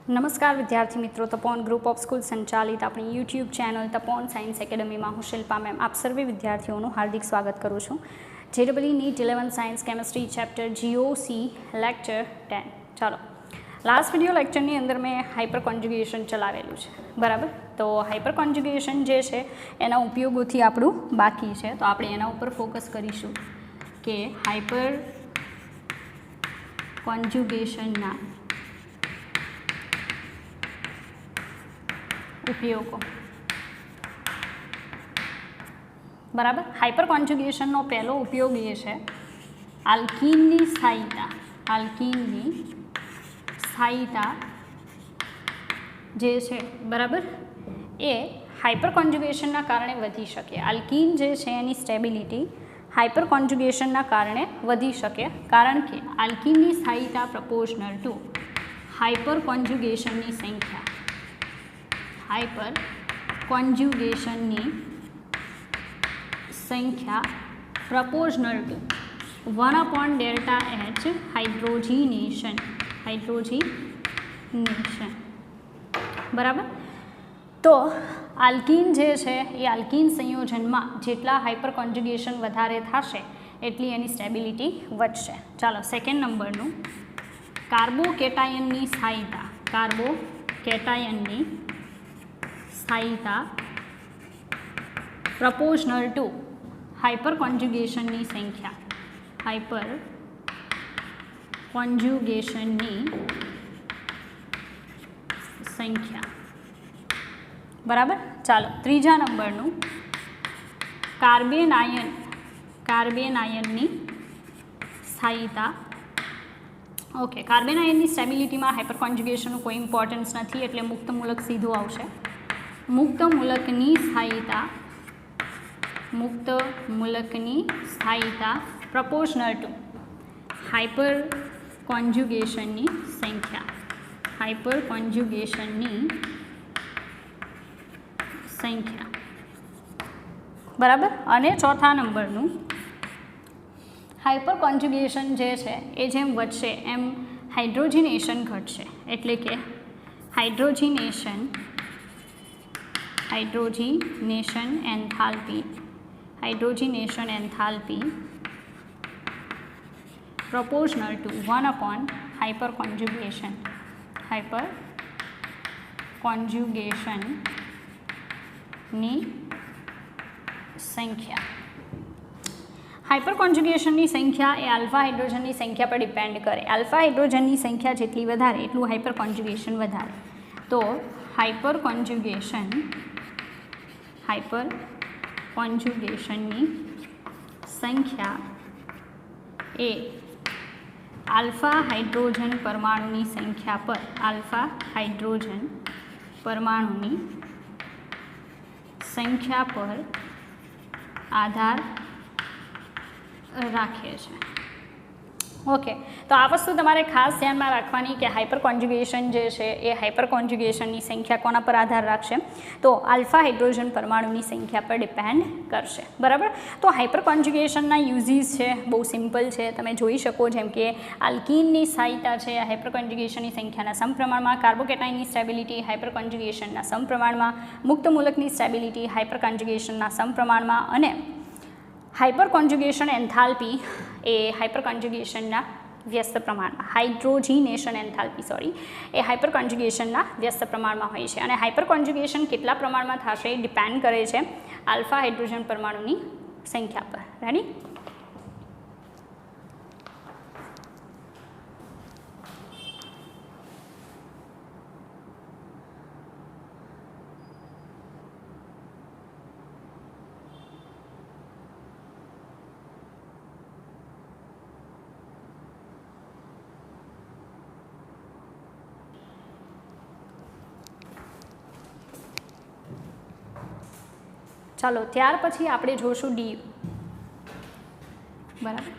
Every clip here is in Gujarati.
नमस्कार विद्यार्थी मित्रों, तपोन ग्रुप ऑफ स्कूल संचालित अपनी YouTube channel Tapon science academy में हूँ शिल्पा मैम आप सर्वे विद्यार्थीओं हार्दिक स्वागत करूँ छूँ। JEE NEET 11 science chemistry chapter GOC lecture 10। चलो लास्ट विडियो लेक्चर अंदर मैं हाइपर कॉन्जुगेशन चलावेलू है बराबर। तो हाइपर कॉन्जुगेशन जे है एना उपयोगोथी आपणुं बाकी है, तो आपणे एना उपर फोकस करीशुं कि हाइपर कॉन्जुगेशनना उपयोगों बराबर। हाइपर कॉन्जुगेशन पहलो उपयोग ये है आल्कीन स्थायीता जे है बराबर ए हाइपर कॉन्जुगेशन कारणे वधी शके। आल्कीन जे है एनी स्टेबिलिटी हाइपर कॉन्जुगेशन कारणे वधी शके, कारण के आल्कीन स्थायीता प्रपोर्शनल टू हाइपर कॉन्जुगेशन संख्या। हाइपर कॉन्जुगेशन संख्या प्रपोर्शनल टू 1/Δh हाइड्रोजीनेशन बराबर। तो आल्कीन जे है ये आल्कीन संयोजन में जेटला हाइपर कॉन्जुगेशन वधारे थशे एटली एनी स्टेबिलिटी वधशे। चलो सेकेंड नंबरनु कार्बोकेटायन स्थायीता। कार्बोकेटायन स्थायीता प्रपोर्शनल टू हाइपर कॉन्जुगेशन संख्या। हाइपर कॉन्जुगेशन संख्या बराबर। चलो तीजा नंबरनु कार्बेन आयन स्थायीता। ओके, कार्बेन आयन स्टेबिलिटी में हाइपर कॉन्जुगेशन कोई इम्पोर्टन्स नहीं एटले मुक्त मूलक सीधो आवशे। मुक्त मूलकनी स्थायीता प्रपोर्शनल टू हाइपर कॉन्जुगेशन संख्या। हाइपर कॉन्जुगेशन संख्या बराबर। अने चौथा नंबरनु हाइपर कॉन्जुगेशन जे है ए जेम वधशे एम हाइड्रोजिनेशन घटशे, एटले के hydrogenation enthalpy proportional to 1 hyper conjugation संख्या। हाइपर कॉन्जुगेशन की संख्या ए अल्फा हाइड्रोजन की संख्या पर डिपेंड करे। अल्फा हाइड्रोजन की संख्या जेटली वधारे एटलुं हाइपर कॉन्जुगेशन वधारे। तो हाइपर कॉन्जुगेशन संख्या ए अल्फा हाइड्रोजन परमाणु की संख्या पर आधार राखे छे। ओके, तो आ वस्तु तमारे खास ध्यान में राखवानी कि हाइपर कॉन्जुगेशन जे है ये हाइपर कॉन्जुगेशन की संख्या कोना पर आधार राखशे, तो अल्फा हाइड्रोजन परमाणु की संख्या पर डिपेंड करशे बराबर। तो हाइपर कॉन्जुगेशन यूजीज है बहु सिंपल है, तमे जोई शको जेम के आल्कीन की स्थायीता है हाइपर कॉन्जुगेशन की संख्या समप्रमाण में, कार्बोकेटायन की स्टेबिलिटी हाइपर कॉन्जुगेशन समप्रमाण में, मुक्त मूलक की स्टेबिलिटी हाइपर कॉन्जुगेशन समप्रमाण में, अने हाइपर कॉन्जुगेशन एंथाल्पी ए हाइपर कॉन्जुगेशन व्यस्त प्रमाण में, हाइड्रोजिनेशन एंथाल्पी सॉरी ए हाइपर कॉन्जुगेशन व्यस्त प्रमाण में होय छे। अने हाइपर कॉन्जुगेशन केटला प्रमाण में थशे डिपेंड करे छे अल्फा हाइड्रोजन परमाणु की संख्या पर। रेडी। चलो त्यार पछी आपणे जोशुं DU बराबर।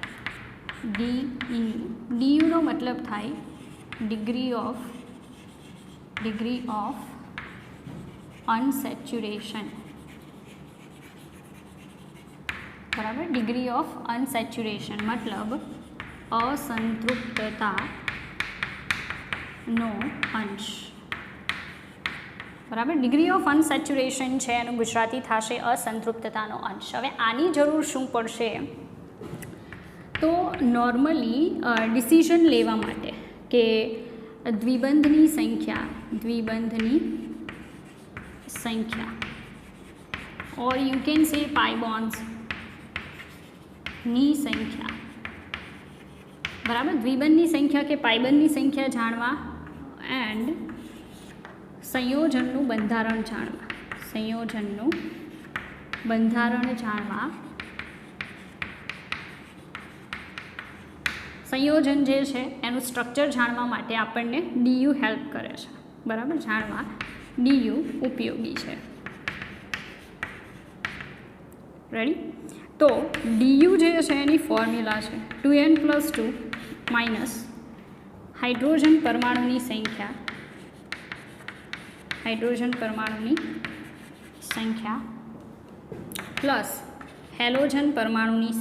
DU नो मतलब थाय डिग्री ऑफ अनसेच्युरेशन बराबर। डिग्री ऑफ अनसेच्युरेशन मतलब असंतृप्तता नो अंश બરાબર. ડિગ્રી ઓફ અનસેચ્યુરેશન છે એનું ગુજરાતી થશે અસંતૃપ્તતાનો અંશ. હવે આની જરૂર શું પડશે, તો નોર્મલી ડિસિઝન લેવા માટે કે દ્વિબંધની સંખ્યા or you can say pi bonds ની સંખ્યા, બરાબર. દ્વિબંધની સંખ્યા કે પાઈબંધની સંખ્યા જાણવા એન્ડ સંયોજનનું બંધારણ જાણવા, સંયોજન જે છે એનું સ્ટ્રક્ચર જાણવા માટે આપણને ડીયુ હેલ્પ કરે છે, બરાબર. જાણવા ડીયુ ઉપયોગી છે. રેડી. તો ડીયુ જે છે એની ફોર્મ્યુલા છે 2n+2 માઇનસ હાઇડ્રોજન પરમાણુની સંખ્યા પ્લસ હેલોજન પરમાણુની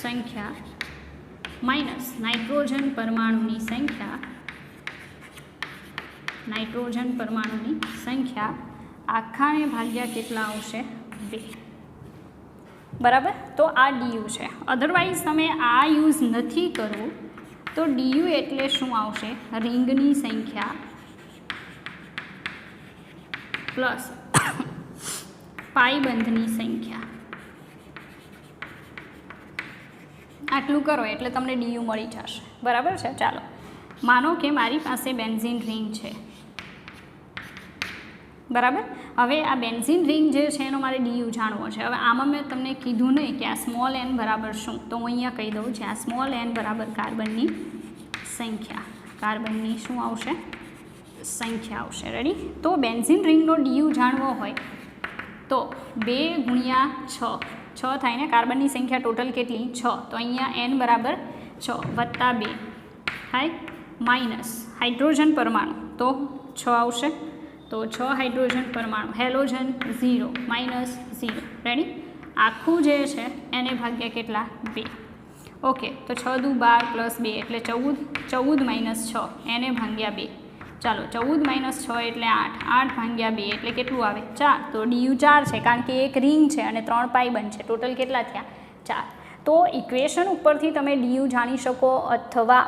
સંખ્યા માઇનસ નાઇટ્રોજન પરમાણુની સંખ્યા આખાને ભાગ્યા કેટલા આવશે 2, બરાબર. તો આ ડીયુ છે. અધરવાઇઝ તમે આ યુઝ નથી કરો તો ડીયુ એટલે શું આવશે, રિંગની સંખ્યા પ્લસ પાઈબંધની સંખ્યા. આટલું કરો એટલે તમને ડીયુ મળી જશે, બરાબર છે. ચાલો, માનો કે મારી પાસે બેન્ઝીન રિંગ છે, બરાબર. હવે આ બેન્ઝીન રિંગ જે છે એનો મારે ડીયુ જાણવો છે. હવે આમાં મેં તમને કીધું નહીં કે આ સ્મોલ n બરાબર શું, તો હું અહીંયા કહી દઉં છું. આ સ્મોલ n બરાબર કાર્બનની શું આવશે, સંખ્યા આવશે. રેડી. તો બેન્ઝીન રિંગનો ડીયુ જાણવો હોય તો 2 ગુણ્યા 6 થાય ને, કાર્બનની સંખ્યા ટોટલ કેટલી 6, તો અહીંયા n બરાબર 6 વત્તા 2 થાય માઇનસ હાઇડ્રોજન પરમાણુ તો 6 આવશે, તો 6 હાઇડ્રોજન પરમાણુ, હેલોજન 0 માઇનસ 0. રેડી. આખું જે છે એને ભાગ્યા કેટલા 2. ઓકે. તો 6 દુ 12 પ્લસ 2 એટલે 14 માઇનસ 6 એને ભાગ્યા 2. ચાલો, 14 - 6 એટલે 8, 8 ભાગ્યા 2 એટલે કેટલું આવે 4. તો ડીયુ 4 છે કારણ કે એક રિંગ છે અને 3 પાઈબંધ છે. ટોટલ કેટલા થયા 4. તો ઇક્વેશન ઉપરથી તમે ડીયુ જાણી શકો, અથવા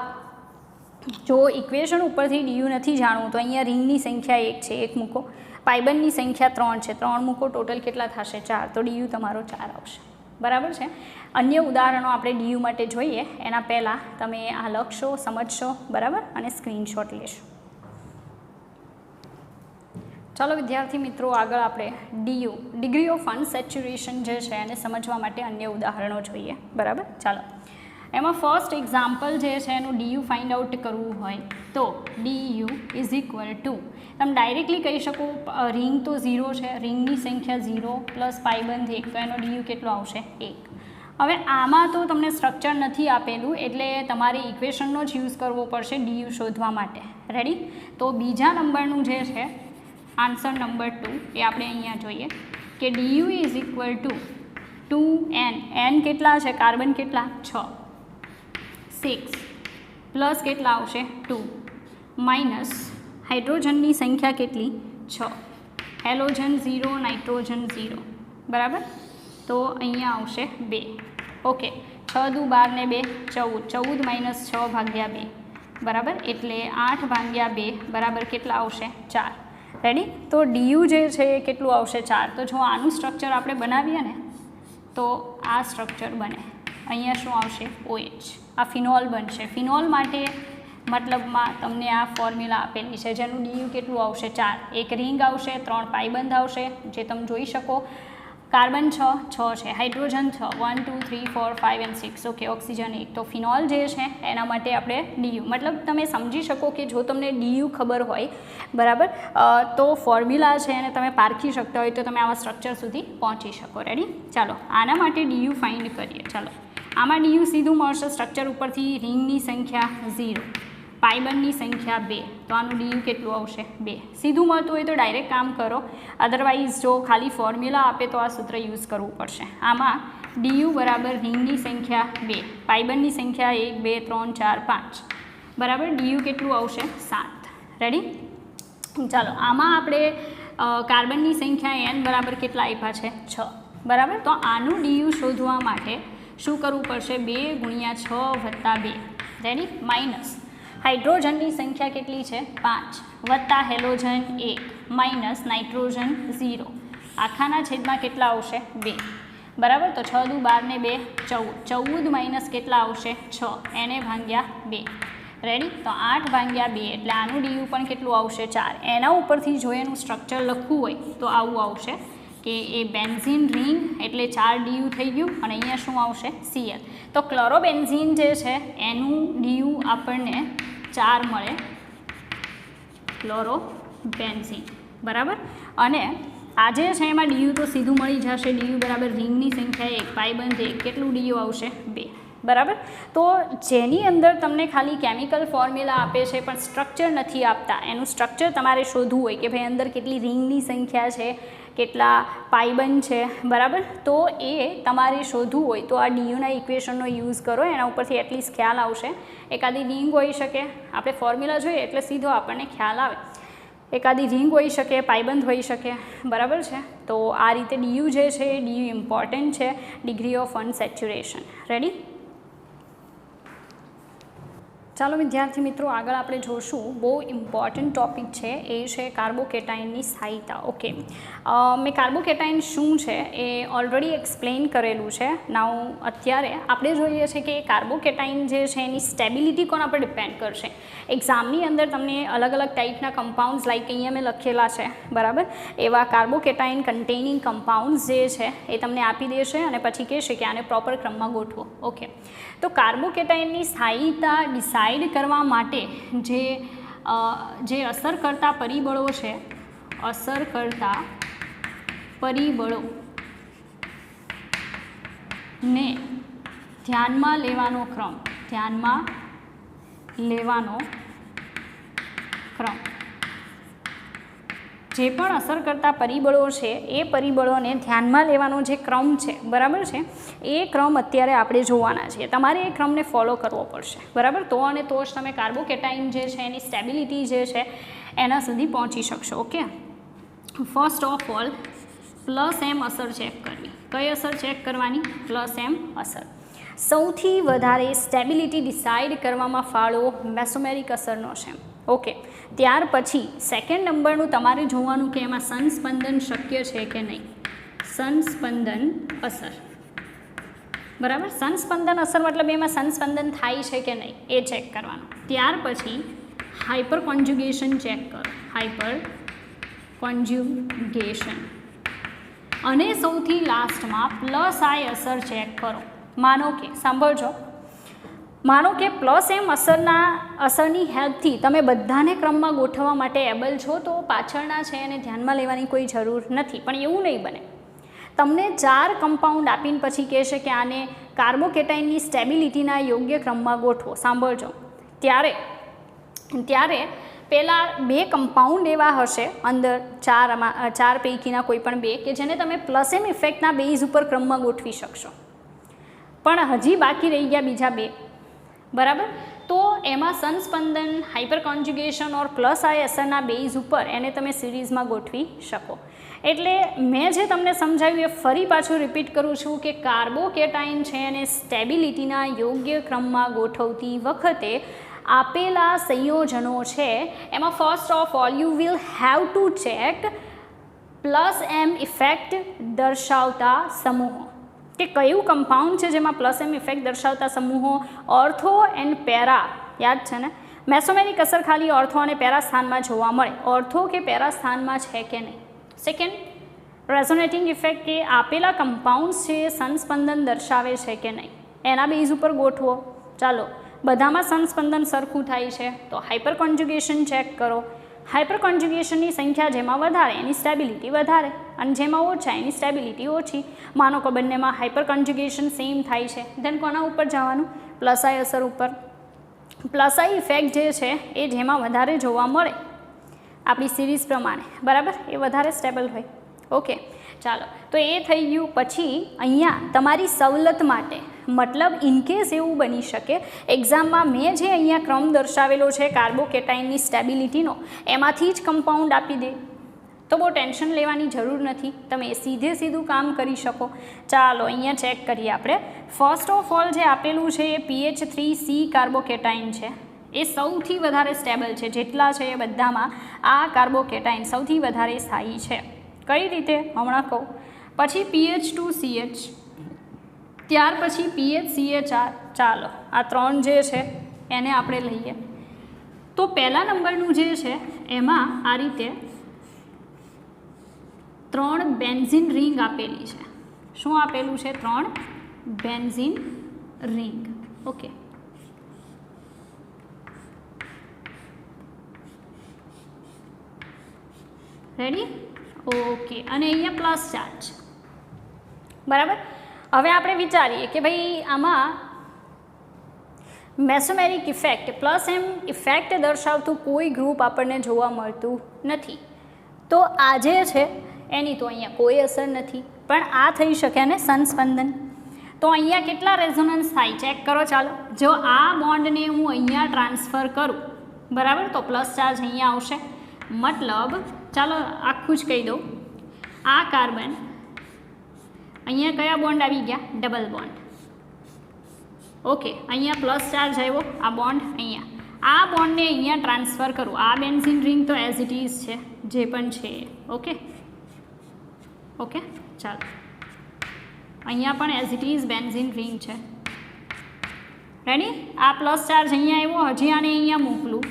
જો ઇક્વેશન ઉપરથી ડીયુ નથી જાણવું તો અહીંયા રિંગની સંખ્યા 1 છે, 1 મૂકો. પાઈબંધની સંખ્યા 3 છે, 3 મૂકો. ટોટલ કેટલા થશે 4. તો ડીયુ તમારો 4 આવશે, બરાબર છે. અન્ય ઉદાહરણો આપણે ડીયુ માટે જોઈએ એના પહેલાં તમે આ લખશો, સમજશો, બરાબર, અને સ્ક્રીનશોટ લેશો. ચાલો વિદ્યાર્થી મિત્રો, આગળ આપણે ડીયુ ડિગ્રી ઓફ અનસેચ્યુરેશન જે છે એને સમજવા માટે અન્ય ઉદાહરણો જોઈએ, બરાબર. ચાલો, એમાં ફર્સ્ટ એક્ઝામ્પલ જે છે એનું ડીયુ ફાઇન્ડ આઉટ કરવું હોય તો ડીયુ ઇઝ ઇક્વલ ટુ, તમે ડાયરેક્ટલી કહી શકો રિંગ તો 0 છે, રિંગની સંખ્યા 0 પ્લસ પાઈબંધ 1, તો એનો ડીયુ કેટલો આવશે 1. હવે આમાં તો તમને સ્ટ્રક્ચર નથી આપેલું એટલે તમારે ઇક્વેશનનો જ યુઝ કરવો પડશે ડીયુ શોધવા માટે. રેડી. તો બીજા નંબરનું જે છે આન્સર નંબર 2 એ આપણે અહીંયા જોઈએ કે du is equal to 2n. n કેટલા છે, કાર્બન કેટલા 6, 6 પ્લસ કેટલા આવશે 2 માઇનસ હાઇડ્રોજનની સંખ્યા કેટલી 6, હેલોજન 0, નાઇટ્રોજન 0, બરાબર. તો અહીંયા આવશે 2. ઓકે. 6 દુ 12 ને 2 14, 14 - 6 ભાગ્યા 2, બરાબર, એટલે 8 ભાગ્યા 2 બરાબર કેટલા આવશે 4. રેડી. તો ડીયુ જે છે એ કેટલું આવશે 4. તો જો આનું સ્ટ્રક્ચર આપણે બનાવીએ ને તો આ સ્ટ્રક્ચર બને. અહીંયા શું આવશે OH, આ ફિનોલ બનશે. ફિનોલ માટે મતલબમાં તમને આ ફોર્મ્યુલા આપેલી છે જેનું ડીયુ કેટલું આવશે 4. એક રિંગ આવશે, 3 પાઈબંધ આવશે જે તમે જોઈ શકો. કાર્બન 6 છે, હાઇડ્રોજન 6, 1 2 3 4 5 and 6. ઓકે. ઓક્સિજન 1. તો ફિનોલ જે છે એના માટે આપણે ડીયુ, મતલબ તમે સમજી શકો કે જો તમને ડીયુ ખબર હોય, બરાબર, તો ફોર્મ્યુલા છે એને તમે પારખી શકતા હોય તો તમે આવા સ્ટ્રક્ચર સુધી પહોંચી શકો. રેડી. ચાલો, આના માટે ડીયુ ફાઇન્ડ કરીએ. ચાલો, આમાં ડીયુ સીધું મળશે સ્ટ્રક્ચર ઉપરથી. રિંગની સંખ્યા 0, પાઈબંધની સંખ્યા 2, તો આનું ડીયુ કેટલું આવશે 2. સીધું મળતું હોય તો ડાયરેક્ટ કામ કરો, અધરવાઇઝ જો ખાલી ફોર્મ્યુલા આપે તો આ સૂત્ર યુઝ કરવું પડશે. આમાં ડીયુ બરાબર રિંગની સંખ્યા 2, પાઈબંધની સંખ્યા 1 2 3 4 5, બરાબર. ડીયુ કેટલું આવશે? 7. રેડી? ચાલો, આમાં આપણે કાર્બનની સંખ્યા n બરાબર કેટલા આપ્યા છે? 6. બરાબર. તો આનું ડીયુ શોધવા માટે શું કરવું પડશે? 2 × 6 + 2. રેડી? માઇનસ હાઇડ્રોજનની સંખ્યા કેટલી છે? 5 વત્તા હેલોજન 1 માઇનસ નાઇટ્રોજન 0 આખાના છેદમાં કેટલા આવશે? 2. બરાબર. તો 6 દુ 12 ને 2 14. 14 માઇનસ કેટલા આવશે? 6 એને ભાગ્યા 2. રેડી? તો 8 ભાગ્યા 2 એટલે આનું ડીયુ પણ કેટલું આવશે? 4. એના ઉપરથી જો એનું સ્ટ્રક્ચર લખવું હોય તો આવું આવશે કે એ બેન્ઝીન રિંગ એટલે 4 ડીયુ થઈ ગયું અને અહીંયા શું આવશે? Cl. તો ક્લોરોબેન્ઝીન જે છે એનું ડીયુ આપણને 4 મળે, ક્લોરોબેન્ઝીન. બરાબર. અને આ જે છે એમાં ડીયુ તો સીધું મળી જશે. ડીયુ બરાબર રિંગની સંખ્યા 1 પાઇબંધ 1 કેટલું ડીયુ આવશે? 2. બરાબર. તો જેની અંદર તમને ખાલી કેમિકલ ફોર્મ્યુલા આપે છે પણ સ્ટ્રક્ચર નથી આપતા, એનું સ્ટ્રક્ચર તમારે શોધવું હોય કે ભાઈ અંદર કેટલી રિંગની સંખ્યા છે, કેટલા પાઇબંધ છે. બરાબર. તો એ તમારે શોધવું હોય તો આ ડીયુના ઇક્વેશનનો યુઝ કરો, એના ઉપરથી એટલીસ્ટ ખ્યાલ આવશે. એકાદી રિંગ હોઈ શકે, આપણે ફોર્મ્યુલા જોઈએ એટલે સીધો આપણને ખ્યાલ આવે. એકાદી રિંગ હોઈ શકે, પાઇબંધ હોઈ શકે. બરાબર છે. તો આ રીતે ડીયુ જે છે એ ડીયુ ઇમ્પોર્ટન્ટ છે, ડિગ્રી ઓફ અનસેચ્યુરેશન. રેડી? ચાલો વિદ્યાર્થી મિત્રો, આગળ આપણે જોશું બહુ ઇમ્પોર્ટન્ટ ટૉપિક છે, એ છે કાર્બોકેટાઇનની સ્થાયીતા. ઓકે, મેં કાર્બોકેટાઇન શું છે એ ઓલરેડી એક્સપ્લેન કરેલું છે. નાઉ અત્યારે આપણે જોઈએ છે કે કાર્બોકેટાઇન જે છે એની સ્ટેબિલિટી કોના પર ડિપેન્ડ કરશે. એક્ઝામની અંદર તમને અલગ અલગ ટાઈપના કમ્પાઉન્ડ્સ લાઈક અહીંયા મેં લખેલા છે. બરાબર. એવા કાર્બોકેટાઇન કન્ટેનિંગ કમ્પાઉન્ડ્સ જે છે એ તમને આપી દેશે અને પછી કહેશે કે આને પ્રોપર ક્રમમાં ગોઠવો. ઓકે, તો કાર્બોકેટાઇનની સ્થાયીતા ડિસાઇડ કરવા માટે જે અસર કરતા પરિબળો છે, અસર કરતા પરિબળો ને ધ્યાનમાં લેવાનો ક્રમ, ધ્યાનમાં લેવાનો ક્રમ, જે પણ અસર કરતા પરિબળો છે એ પરિબળોને ધ્યાનમાં લેવાનો જે ક્રમ છે, બરાબર છે, એ ક્રમ અત્યારે આપણે જોવાના છીએ. તમારે એ ક્રમને ફોલો કરવો પડશે. બરાબર. તો અને તો જ તમે કાર્બોકેટાઇન જે છે એની સ્ટેબિલિટી જે છે એના સુધી પહોંચી શકશો. Okay, first of all +m અસર ચેક કરવી. કઈ અસર ચેક કરવાની? +m અસર. સૌથી વધારે સ્ટેબિલિટી ડિસાઇડ કરવામાં ફાળો મેસોમેરિક અસરનો છે. ઓકે, ત્યાર પછી સેકન્ડ નંબરનું તમારે જોવાનું કે એમાં સંસ્પંદન શક્ય છે કે નહીં. સંસ્પંદન અસર. બરાબર. સંસ્પંદન અસર મતલબ એમાં સંસ્પંદન થાય છે કે નહીં એ ચેક કરવાનું. ત્યાર પછી હાઇપર કોન્જ્યુગેશન ચેક કરો. Hyper conjugation. અને સૌથી લાસ્ટમાં +I અસર ચેક કરો. માનો કે સાંભળજો, માનો કે +m અસરની હેલ્પથી તમે બધાને ક્રમમાં ગોઠવવા માટે એબલ છો, તો પાછળના છે એને ધ્યાનમાં લેવાની કોઈ જરૂર નથી. પણ એવું નહીં બને. તમને 4 કમ્પાઉન્ડ આપીને પછી કહેશે કે આને કાર્બોકેટાઇનની સ્ટેબિલિટીના યોગ્ય ક્રમમાં ગોઠવો. સાંભળજો, ત્યારે પહેલાં 2 કમ્પાઉન્ડ એવા હશે અંદર 4 પૈકીના કોઈ પણ 2 કે જેને તમે +m ઇફેક્ટના બેઝ ઉપર ક્રમમાં ગોઠવી શકશો. પણ હજી બાકી રહી ગયા બીજા 2. બરાબર. તો એમાં સંસ્પંદન, હાઇપર કોન્જ્યુગેશન ઓર +I અસરના બેઝ ઉપર એને તમે સિરીઝમાં ગોઠવી શકો. એટલે મેં જે તમને સમજાવ્યું એ ફરી પાછું રિપીટ કરું છું કે કાર્બોકેટાઇન છે એને સ્ટેબિલિટીના યોગ્ય ક્રમમાં ગોઠવતી વખતે આપેલા સંયોજનો છે એમાં first of all you will have to check +m effect દર્શાવતા સમૂહો, કે કયું કમ્પાઉન્ડ છે જેમાં +m ઇફેક્ટ દર્શાવતા સમૂહો ઓર્થો એન્ડ પેરા. યાદ છે ને, મેસોમેરિક અસર ખાલી ઓર્થો અને પેરા સ્થાનમાં જોવા મળે. ઓર્થો કે પેરા સ્થાનમાં છે કે નહીં. સેકન્ડ, રેઝોનેટિંગ ઇફેક્ટ, કે આપેલા કમ્પાઉન્ડ્સ છે એ સંસ્પંદન દર્શાવે છે કે નહીં, એના બેઝ ઉપર ગોઠવો. ચાલો, બધામાં સંસ્પંદન સરખું થાય છે તો હાઇપર કોન્જ્યુગેશન ચેક કરો. હાઇપર કોન્જ્યુગેશનની સંખ્યા જેમાં વધારે એની સ્ટેબિલિટી વધારે અને જેમાં ઓછા એની સ્ટેબિલિટી ઓછી. માનો કે બંનેમાં હાઇપર કોન્જ્યુગેશન સેમ થાય છે, ધેન કોના ઉપર જવાનું? +I અસર ઉપર. +I ઇફેક્ટ જે છે એ જેમાં વધારે જોવા મળે આપણી સિરીઝ પ્રમાણે, બરાબર, એ વધારે સ્ટેબલ હોય. ઓકે, ચાલો, તો એ થઈ ગયું. પછી અહીંયા તમારી સવલત માટે, મતલબ ઇનકેસ એવું બની શકે એક્ઝામમાં મેં જે અહીંયા ક્રમ દર્શાવેલો છે કાર્બોકેટાઇનની સ્ટેબિલિટીનો એમાંથી જ કમ્પાઉન્ડ આપી દે તો બહુ ટેન્શન લેવાની જરૂર નથી, તમે સીધું કામ કરી શકો. ચાલો અહીંયા ચેક કરીએ આપણે. ફર્સ્ટ ઓફ ઓલ જે આપેલું છે એ PH3C કાર્બોકેટાઇન છે, એ સૌથી વધારે સ્ટેબલ છે. જેટલા છે એ બધામાં આ કાર્બોકેટાઇન સૌથી વધારે સ્થાયી છે. કઈ રીતે હમણાં કહું. પછી PH2CH, ત્યાર પછી PHCHR. ચાલો આ 3 જે છે એને આપણે લઈએ તો પહેલા નંબરનું જે છે એમાં આ રીતે 3 બેન્ઝીન રિંગ આપેલી છે. શું આપેલું છે? 3 benzene ring. Okay, ready? Okay, અને અહીંયા પ્લસ ચાર્જ. બરાબર. હવે આપણે વિચારીએ કે ભાઈ આમાં mesomeric effect plus M effect દર્શાવતું કોઈ ગ્રુપ આપણને જોવા મળતું નથી. તો આ જે છે એની તો અહીંયા કોઈ અસર નથી, પણ આ થઈ શકે ને સંસ્પંદન. તો અહીંયા કેટલા રેઝોનન્સ થાય ચેક કરો. ચાલો, જો આ બોન્ડને હું અહીંયા ટ્રાન્સફર કરું, બરાબર, તો પ્લસ ચાર્જ અહીંયા આવશે. મતલબ ચાલો આખું જ કહી દઉં, આ કાર્બન અહીંયા કયા બોન્ડ આવી ગયા? Double bond. ઓકે, અહીંયા પ્લસ ચાર્જ આવ્યો, આ બોન્ડ અહીંયા. આ બોન્ડને અહીંયા ટ્રાન્સફર કરું. આ બેન્ઝીન રિંગ તો એઝ ઇટ ઇઝ છે, જે પણ છે. ઓકે ઓકે, ચાલો અહીંયા પણ as it is benzene ring છે. રેડી? આ પ્લસ ચાર્જ અહીંયા આવ્યો, હજી આને અહીંયા મોકલું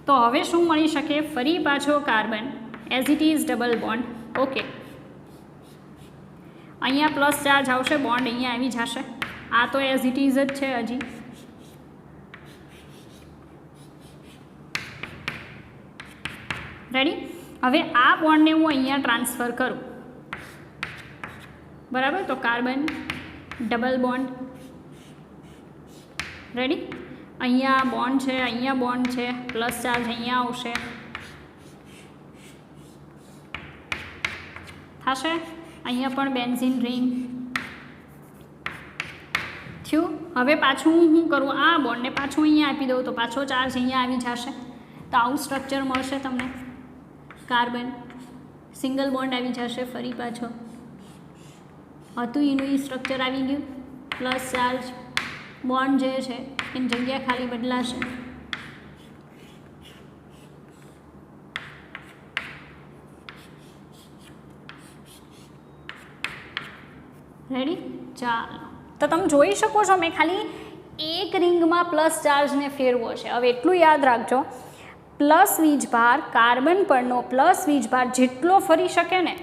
તો હવે શું મળી શકે? ફરી પાછો carbon as it is double bond. Okay, અહીંયા પ્લસ ચાર્જ આવશે, બોન્ડ અહીંયા આવી જશે. આ તો એઝ ઇટ ઇઝ જ છે હજી. રેડી? હવે આ બોન્ડને હું અહીંયા ટ્રાન્સફર કરું, બરાબર, તો કાર્બન ડબલ બોન્ડ. રેડી? અહીંયા બોન્ડ છે, અહીંયા બોન્ડ છે, પ્લસ ચાર્જ અહીંયા આવશે, થશે. અહીંયા પણ બેન્ઝીન રિંગ થયું. હવે પાછું હું શું કરું? આ બોન્ડને પાછું અહીંયા આપી દઉં તો પાછો ચાર્જ અહીંયા આવી જશે. તો આવું સ્ટ્રક્ચર મળશે તમને. કાર્બન સિંગલ બોન્ડ આવી જશે, ફરી પાછો હતું એનું સ્ટ્રક્ચર આવી ગયું. પ્લસ ચાર્જ બોન્ડ જે છે એની જગ્યા ખાલી બદલાશે. રેડી? ચાલો, તો તમે જોઈ શકો છો મેં ખાલી એક રિંગમાં પ્લસ ચાર્જને ફેરવો છે. હવે એટલું યાદ રાખજો, પ્લસ વીજભાર, કાર્બન પરનો પ્લસ વીજભાર જેટલો ફરી શકે ને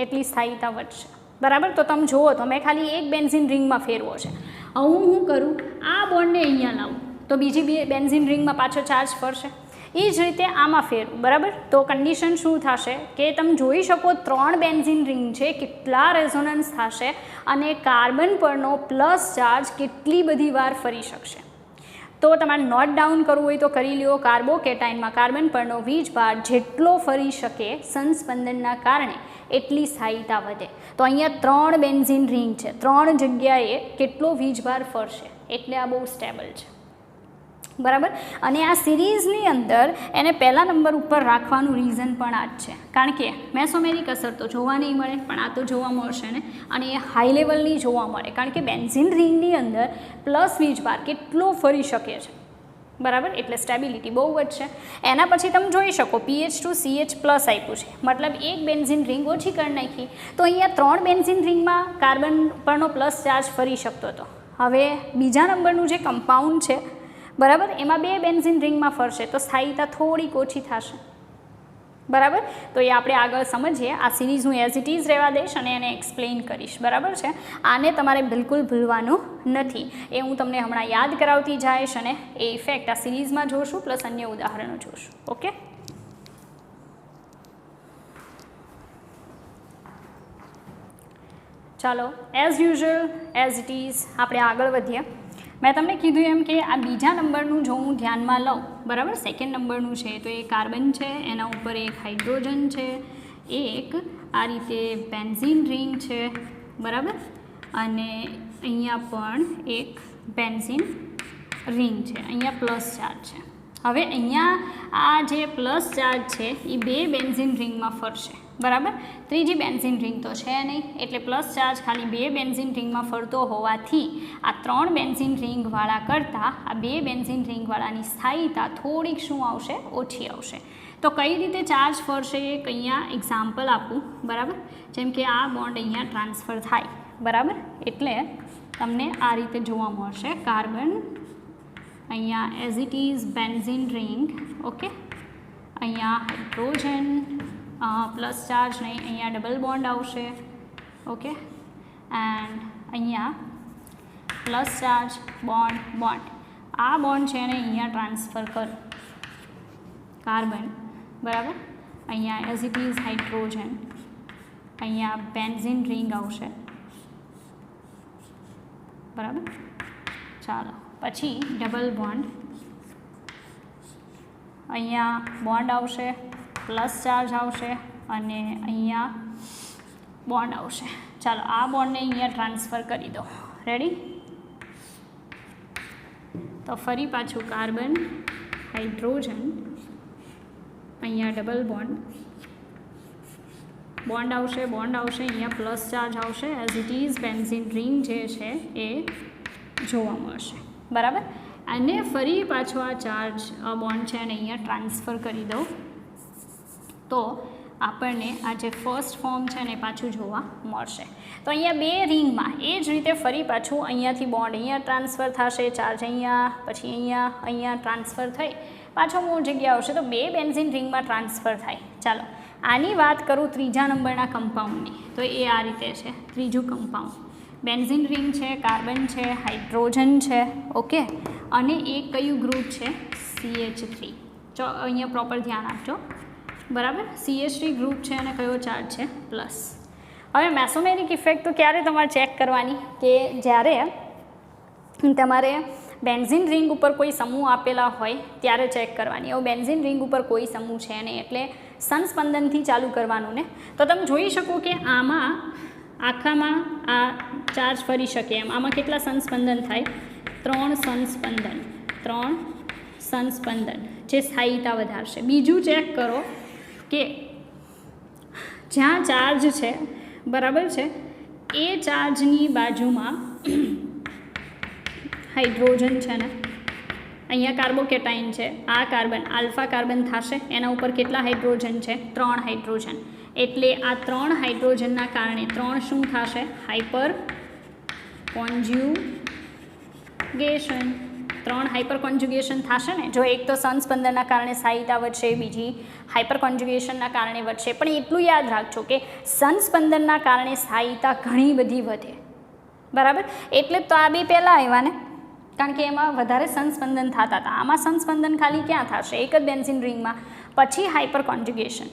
એટલી સ્થાયીતા વધશે. બરાબર? તો તમે જુઓ તો મેં ખાલી એક બેન્ઝીન રિંગમાં ફેરવો છે. હવે હું શું કરું? આ બોન્ડને અહીંયા લાવું તો બીજી બેન્ઝીન રિંગમાં પાછો ચાર્જ ફરશે. એ જ રીતે આમાં ફેરવું. બરાબર? તો કન્ડિશન શું થશે કે તમે જોઈ શકો 3 બેન્ઝીન રિંગ છે, કેટલા રેઝોનન્સ થશે અને કાર્બન પરનો પ્લસ ચાર્જ કેટલી બધી વાર ફરી શકશે. તો તમારે નોટ ડાઉન કરવું હોય તો કરી લ્યો. કાર્બોકેટાઇનમાં કાર્બન પરનો વીજભાર જેટલો ફરી શકે સંસ્પંદનના કારણે એટલી સ્થાયીતા વધે. તો અહીંયા 3 બેન્ઝીન રિંગ છે, 3 જગ્યાએ કેટલો વીજભાર ફરશે, એટલે આ બહુ સ્ટેબલ છે. બરાબર? અને આ સિરીઝની અંદર એને પહેલા નંબર ઉપર રાખવાનું રીઝન પણ આ જ છે, કારણ કે મેસોમેરિક અસર તો જોવા નહીં મળે, પણ આ તો જોવા મળશે ને, અને એ હાઈ લેવલની જોવા મળે, કારણ કે બેન્ઝીન રિંગની અંદર પ્લસ વીજભાર કેટલો ફરી શકે છે. બરાબર? એટલે સ્ટેબિલિટી બહુ જ છે. એના પછી તમે જોઈ શકો PH2CH પ્લસ આપ્યું છે, મતલબ એક બેન્ઝીન રિંગ ઓછી કરી નાખી. તો અહીંયા 3 બેન્ઝીન રિંગમાં કાર્બન પરનો પ્લસ ચાર્જ ફરી શકતો હતો. હવે બીજા નંબરનું જે કમ્પાઉન્ડ છે, બરાબર, એમાં 2 બેન્ઝીન રિંગમાં ફરશે તો સ્થાયીતા થોડીક ઓછી થશે. બરાબર? તો એ આપણે આગળ સમજીએ. આ સિરીઝ હું એઝ ઇટ ઇઝ રહેવા દઈશ અને એને એક્સપ્લેન કરીશ. બરાબર છે? આને તમારે બિલકુલ ભૂલવાનું નથી. એ હું તમને હમણાં યાદ કરાવતી જઈશ અને એ ઇફેક્ટ આ સિરીઝમાં જોશું, પ્લસ અન્ય ઉદાહરણો જોશું. ઓકે? ચાલો, as usual as it is આપણે આગળ વધીએ. મેં તમને કીધું એમ કે આ બીજા નંબરનું જો હું ધ્યાનમાં લઉં, બરાબર, સેકન્ડ નંબરનું છે તો એ કાર્બન છે, એના ઉપર એક હાઇડ્રોજન છે, એક આ રીતે બેન્ઝીન રિંગ છે, બરાબર, અને અહીંયા પણ એક બેન્ઝીન રિંગ છે, અહીંયા પ્લસ ચાર્જ છે. હવે અહીંયા આ જે પ્લસ ચાર્જ છે એ 2 બેન્ઝીન રિંગમાં ફરશે, બરાબર. ત્રીજી બેન્ઝીન રિંગ તો છે નહીં, એટલે પ્લસ ચાર્જ ખાલી 2 બેન્ઝીન રિંગમાં ફરતો હોવાથી આ 3 બેન્ઝીન રિંગવાળા કરતાં આ 2 બેન્ઝીન રિંગવાળાની સ્થાયીતા થોડીક શું આવશે, ઓછી આવશે. તો કઈ રીતે ચાર્જ ફરશે એક અહીંયા એક્ઝામ્પલ આપું, બરાબર. જેમ કે આ બોન્ડ અહીંયા ટ્રાન્સફર થાય, બરાબર. એટલે તમને આ રીતે જોવા મળશે. કાર્બન અહીંયા as it is benzene ring, okay. અહીંયા હાઇડ્રોજન પ્લસ ચાર્જ નહીં, અહીંયા ડબલ બોન્ડ આવશે, ઓકે. એન્ડ અહીંયા પ્લસ ચાર્જ બોન્ડ આ બોન્ડ છે ને અહીંયા ટ્રાન્સફર કરો કાર્બન, બરાબર. અહીંયા એઝ ઇટ ઇઝ હાઇડ્રોજન, અહીંયા બેન્ઝીન રિંગ આવશે, બરાબર. ચાલો પછી ડબલ બોન્ડ, અહીંયા બોન્ડ આવશે, પ્લસ ચાર્જ આવશે અને અહીંયા બોન્ડ આવશે. ચાલો આ બોન્ડને અહીંયા ટ્રાન્સફર કરી દો. રેડી? તો ફરી પાછું કાર્બન હાઇડ્રોજન, અહીંયા ડબલ બોન્ડ આવશે, અહીંયા પ્લસ ચાર્જ આવશે, as it is benzene ring જે છે એ જોવા મળશે, બરાબર. અને ફરી પાછો આ ચાર્જ બોન્ડ છે અને અહીંયા ટ્રાન્સફર કરી દો તો આપણને આ જે ફર્સ્ટ ફોર્મ છે ને પાછું જોવા મળશે. તો અહીંયા 2 રિંગમાં એ જ રીતે ફરી પાછું અહીંયાથી બોન્ડ અહીંયા ટ્રાન્સફર થશે, ચાર્જ અહીંયા, પછી અહીંયા ટ્રાન્સફર થઈ પાછો મૂળ જગ્યા આવશે, તો 2 બેન્ઝીન રિંગમાં ટ્રાન્સફર થાય. ચાલો આની વાત કરું ત્રીજા નંબરના કમ્પાઉન્ડની, તો એ આ રીતે છે. ત્રીજું કમ્પાઉન્ડ બેન્ઝીન રિંગ છે, કાર્બન છે, હાઇડ્રોજન છે, ઓકે. અને એક કયું ગ્રુપ છે? CH3. અહીંયા પ્રોપર ધ્યાન આપજો, બરાબર. CH3 ગ્રુપ છે અને કયો ચાર્જ છે? પ્લસ. હવે મેસોમેરિક ઇફેક્ટ તો ક્યારે તમારે ચેક કરવાની કે જ્યારે તમારે બેન્ઝીન રિંગ ઉપર કોઈ સમૂહ આપેલા હોય ત્યારે ચેક કરવાની. હવે બેન્ઝીન રિંગ ઉપર કોઈ સમૂહ છે નહીં એટલે સંસ્પંદનથી ચાલુ કરવાનું ને. તો તમે જોઈ શકો કે આમાં આખામાં આ ચાર્જ ફરી શકે એમ. આમાં કેટલા સંસ્પંદન થાય? 3 સંસ્પંદન જે સ્થાયીતા વધારશે. બીજું ચેક કરો કે જ્યાં ચાર્જ છે, બરાબર છે, એ ચાર્જની બાજુમાં હાઇડ્રોજન છે ને, અહીંયા કાર્બોકેટાઇન છે, આ કાર્બન આલ્ફા કાર્બન થશે, એના ઉપર કેટલા હાઇડ્રોજન છે? 3 હાઇડ્રોજન. એટલે આ 3 હાઇડ્રોજનના કારણે 3 શું થશે? Hyper conjugation. 3 હાઇપર કોન્જ્યુગેશન થશે ને. જો એક તો સંસ્પંદનના કારણે સ્થાયીતા વધશે, બીજી હાઇપર કોન્જ્યુગેશનના કારણે વધશે. પણ એટલું યાદ રાખજો કે સંસ્પંદનના કારણે સ્થાયીતા ઘણી બધી વધે, બરાબર. એટલે તો આ 2 પહેલાં આવ્યા ને, કારણ કે એમાં વધારે સંસ્પંદન થતા હતા. આમાં સંસ્પંદન ખાલી ક્યાં થશે? એક જ બેન્ઝીન રિંગમાં. પછી હાઇપર કોન્જ્યુગેશન,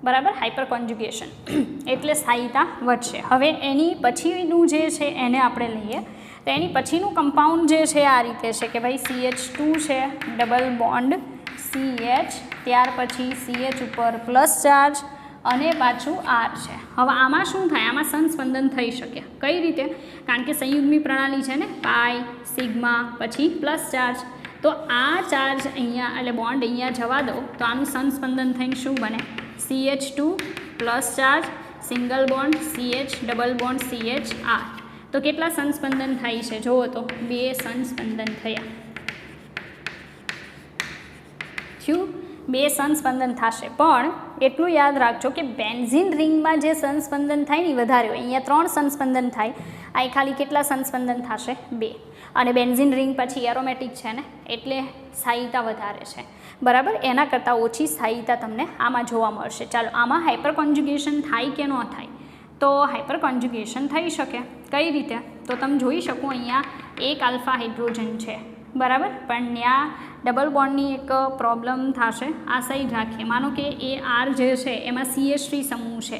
બરાબર. હાઇપર કોન્જ્યુગેશન એટલે સ્થાયીતા વધશે. હવે એની પછીનું જે છે એને આપણે લઈએ તો એની પછીનું કમ્પાઉન્ડ જે છે આ રીતે છે કે ભાઈ CH2 છે, ડબલ બોન્ડ CH, ત્યાર પછી CH ઉપર પ્લસ ચાર્જ અને પાછું R છે. હવે આમાં શું થાય? આમાં સંસ્પંદન થઈ શકે. કઈ રીતે? કારણ કે સંયુગ્મી પ્રણાલી છે ને, પાઈ સિગ્મા પછી પ્લસ ચાર્જ. તો આ ચાર્જ અહીંયા એટલે બોન્ડ અહીંયા જવા દો તો આનું સંસ્પંદન થઈને શું બને? CH2 plus charge, single bond CH, double bond CH, R. તો કેટલા સંસ્પંદન થાય છે? જુઓ તો 2 સંસ્પંદન થયા. થયું? 2 સંસ્પંદન થશે. પણ એટલું યાદ રાખજો કે બેન્ઝીન રિંગમાં જે સંસ્પંદન થાય ને વધારે હોય. અહીંયા 3 સંસ્પંદન થાય, અહીં ખાલી કેટલા સંસ્પંદન થશે? 2. અને બેન્ઝીન રિંગ પછી એરોમેટિક છે ને એટલે સ્થાયીતા વધારે છે, બરાબર. એના કરતાં ઓછી સ્થાયીતા તમને આમાં જોવા મળશે. ચાલો આમાં હાઇપર કોન્જ્યુગેશન થાય કે ન થાય? તો હાઇપર કોન્જ્યુગેશન થઈ શકે. કઈ રીતે? તો તમે જોઈ શકો અહીંયા એક આલ્ફા હાઇડ્રોજન છે, બરાબર. પણ ત્યાં ડબલ બોન્ડની એક પ્રોબ્લેમ થશે. આ સાઈડ રાખીએ. માનો કે એ R જે છે એમાં CH3 સમૂહ છે.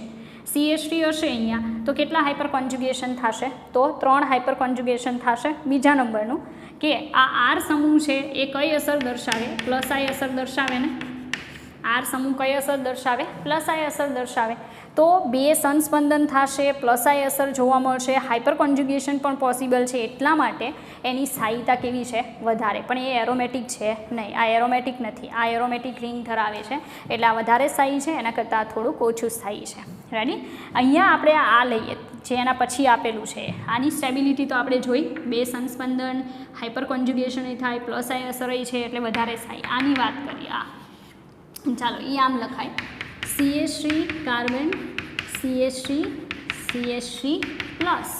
CH3 હશે અહીંયા તો કેટલા હાઇપર કોન્જ્યુગેશન થશે? તો 3 હાઇપર કોન્જ્યુગેશન થશે. બીજા નંબરનું કે આ R સમૂહ છે એ કઈ અસર દર્શાવે? પ્લસ I અસર દર્શાવે ને. R સમૂહ કઈ અસર દર્શાવે? પ્લસ I અસર દર્શાવે. તો બે સંસ્પંદન થશે, પ્લસ આઈ અસર જોવા મળશે, હાઇપર કોન્જ્યુગેશન પણ પોસિબલ છે, એટલા માટે એની સ્થાયીતા કેવી છે? વધારે. પણ એ એરોમેટિક છે નહીં, આ એરોમેટિક નથી, આ એરોમેટિક રિંગ ધરાવે છે, એટલે આ વધારે સ્થાયી છે, એના કરતાં થોડુંક ઓછું સ્થાયી છે. રેડી? અહીંયા આપણે આ લઈએ જે એના પછી આપેલું છે, આની સ્ટેબિલિટી તો આપણે જોઈ, બે સંસ્પંદન, હાઇપર કોન્જ્યુગેશન થાય, પ્લસ આઈ અસર છે, એટલે વધારે સ્થાયી. આની વાત કરીએ. આ ચાલો એ આમ લખાય, CH3 કાર્બન, CH3 પ્લસ.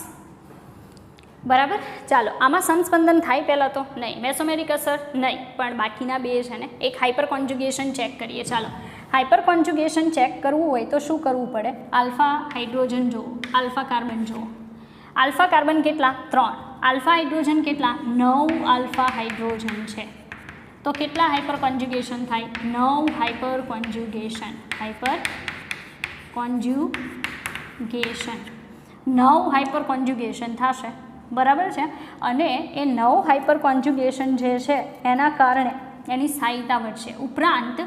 બરાબર? ચાલો આમાં સંસ્પંદન થાય પહેલાં તો નહીં, મેસોમેરિક અસર નહીં, પણ બાકીના બે છે ને એક હાઇપર કોન્જ્યુગેશન ચેક કરીએ. ચાલો હાઇપર કોન્જ્યુગેશન ચેક કરવું હોય તો શું કરવું પડે? આલ્ફા હાઇડ્રોજન જુઓ, આલ્ફા કાર્બન જુઓ. આલ્ફા કાર્બન કેટલા? 3. આલ્ફા હાઇડ્રોજન કેટલા? 9 આલ્ફા હાઇડ્રોજન છે. તો કેટલા હાઇપર કોન્જ્યુગેશન થાય? 9 hyper conjugation. Hyper conjugation 9 hyper conjugation થશે. બરાબર છે? અને એ 9 હાઇપર કોન્જ્યુગેશન જે છે એના કારણે એની સ્થાયીતા વધશે. ઉપરાંત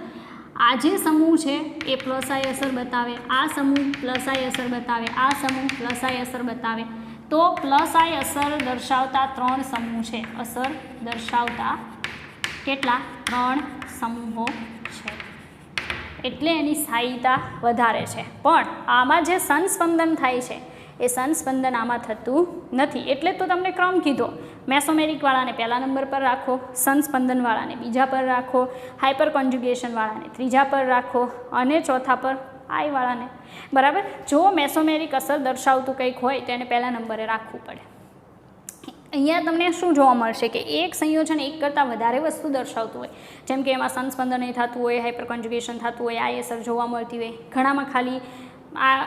આ જે સમૂહ છે એ પ્લસ આઈ અસર બતાવે, આ સમૂહ પ્લસ આઈ અસર બતાવે, આ સમૂહ પ્લસ આઈ અસર બતાવે. તો પ્લસ આઈ અસર દર્શાવતા 3 સમૂહ છે. અસર દર્શાવતા કેટલા? 3 સમૂહો છે, એટલે એની સ્થાયીતા વધારે છે. પણ આમાં જે સંસ્પંદન થાય છે એ સંસ્પંદન આમાં થતું નથી. એટલે તો તમને ક્રમ કીધો, મેસોમેરિકવાળાને પહેલા નંબર પર રાખો, સંસ્પંદનવાળાને બીજા પર રાખો, હાઇપર કોન્જ્યુગેશનવાળાને ત્રીજા પર રાખો, અને ચોથા પર આઈવાળાને. બરાબર? જો મેસોમેરિક અસર દર્શાવતું કંઈક હોય તો એને પહેલા નંબરે રાખવું પડે. અહીંયા તમને શું જોવા મળશે કે એક સંયોજન એક કરતાં વધારે વસ્તુ દર્શાવતું હોય, જેમ કે એમાં સંસ્પંદન થતું હોય, હાઇપર કોન્જ્યુગેશન થતું હોય, આઈ અસર જોવા મળતી હોય. ઘણામાં ખાલી આ